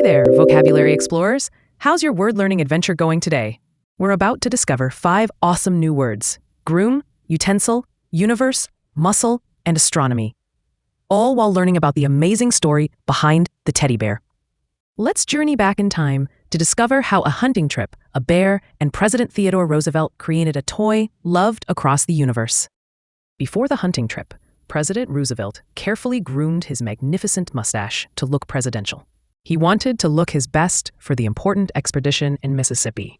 Hey there, vocabulary explorers. How's your word learning adventure going today? We're about to discover 5 awesome new words: groom, utensil, universe, muscle, and astronomy, all while learning about the amazing story behind the teddy bear. Let's journey back in time to discover how a hunting trip, a bear, and President Theodore Roosevelt created a toy loved across the universe. Before the hunting trip, President Roosevelt carefully groomed his magnificent mustache to look presidential. He wanted to look his best for the important expedition in Mississippi.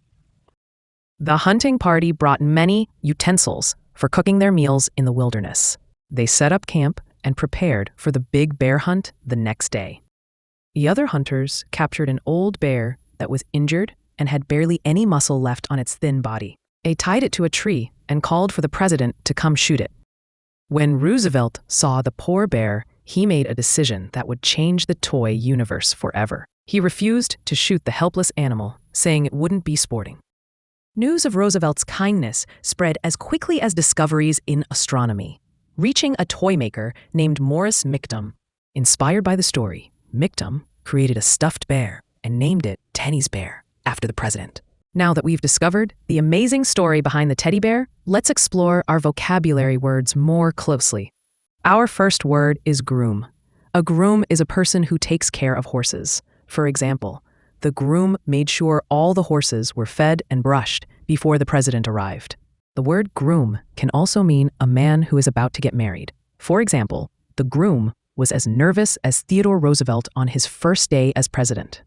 The hunting party brought many utensils for cooking their meals in the wilderness. They set up camp and prepared for the big bear hunt the next day. The other hunters captured an old bear that was injured and had barely any muscle left on its thin body. They tied it to a tree and called for the president to come shoot it. When Roosevelt saw the poor bear, he made a decision that would change the toy universe forever. He refused to shoot the helpless animal, saying it wouldn't be sporting. News of Roosevelt's kindness spread as quickly as discoveries in astronomy, reaching a toy maker named Morris Mictum. Inspired by the story, Mictum created a stuffed bear and named it Tenny's Bear after the president. Now that we've discovered the amazing story behind the teddy bear, let's explore our vocabulary words more closely. Our first word is groom. A groom is a person who takes care of horses. For example, the groom made sure all the horses were fed and brushed before the president arrived. The word groom can also mean a man who is about to get married. For example, the groom was as nervous as Theodore Roosevelt on his first day as president.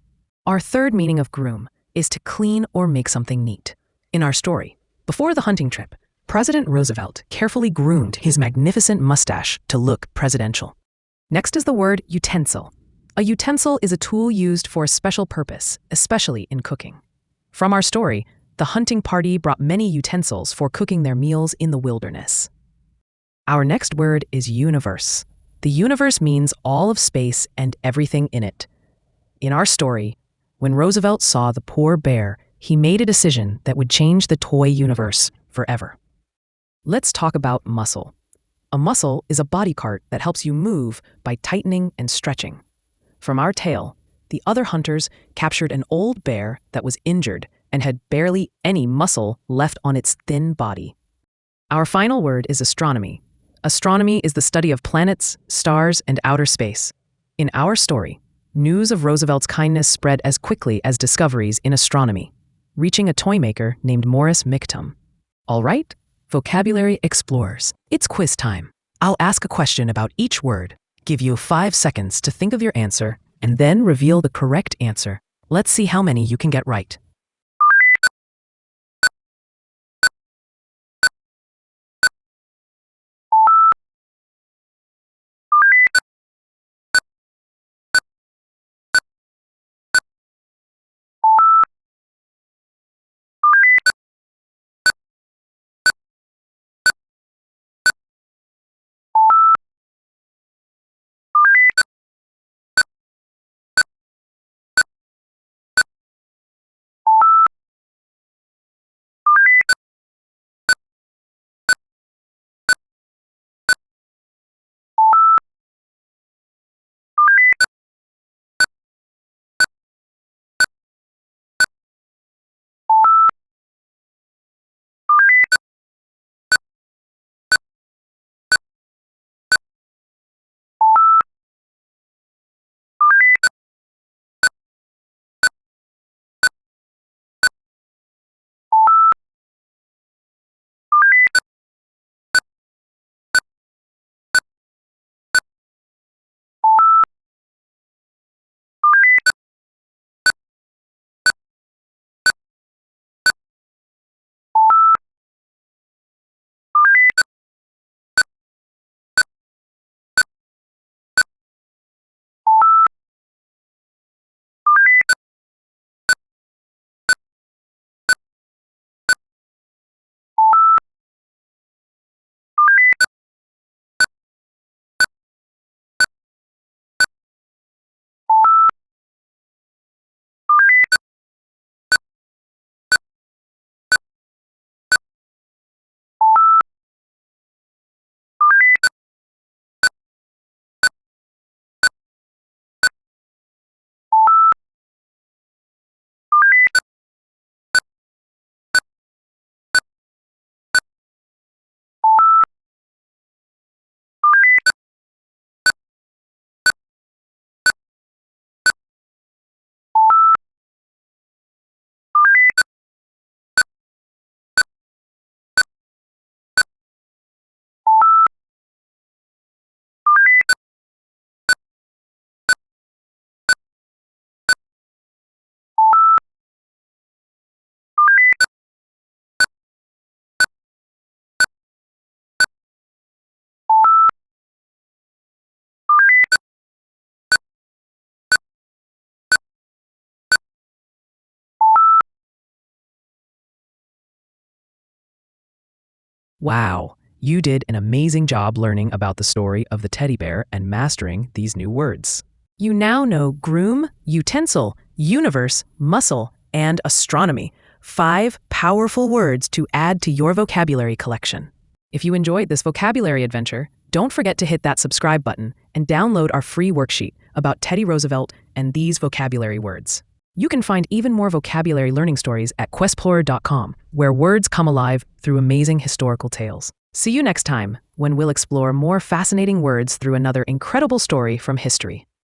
Our third meaning of groom is to clean or make something neat. In our story, before the hunting trip, President Roosevelt carefully groomed his magnificent mustache to look presidential. Next is the word utensil. A utensil is a tool used for a special purpose, especially in cooking. From our story, the hunting party brought many utensils for cooking their meals in the wilderness. Our next word is universe. The universe means all of space and everything in it. In our story, when Roosevelt saw the poor bear, he made a decision that would change the toy universe forever. Let's talk about muscle. A muscle is a body part that helps you move by tightening and stretching. From our tale, the other hunters captured an old bear that was injured and had barely any muscle left on its thin body. Our final word is astronomy. Astronomy is the study of planets, stars, and outer space. In our story, news of Roosevelt's kindness spread as quickly as discoveries in astronomy, reaching a toy maker named Morris Mictum. All right, vocabulary explorers, it's quiz time. I'll ask a question about each word, give you 5 seconds to think of your answer, and then reveal the correct answer. Let's see how many you can get right. Wow, you did an amazing job learning about the story of the teddy bear and mastering these new words. You now know groom, utensil, universe, muscle, and astronomy. 5 powerful words to add to your vocabulary collection. If you enjoyed this vocabulary adventure, don't forget to hit that subscribe button and download our free worksheet about Teddy Roosevelt and these vocabulary words. You can find even more vocabulary learning stories at questplorer.com, where words come alive through amazing historical tales. See you next time, when we'll explore more fascinating words through another incredible story from history.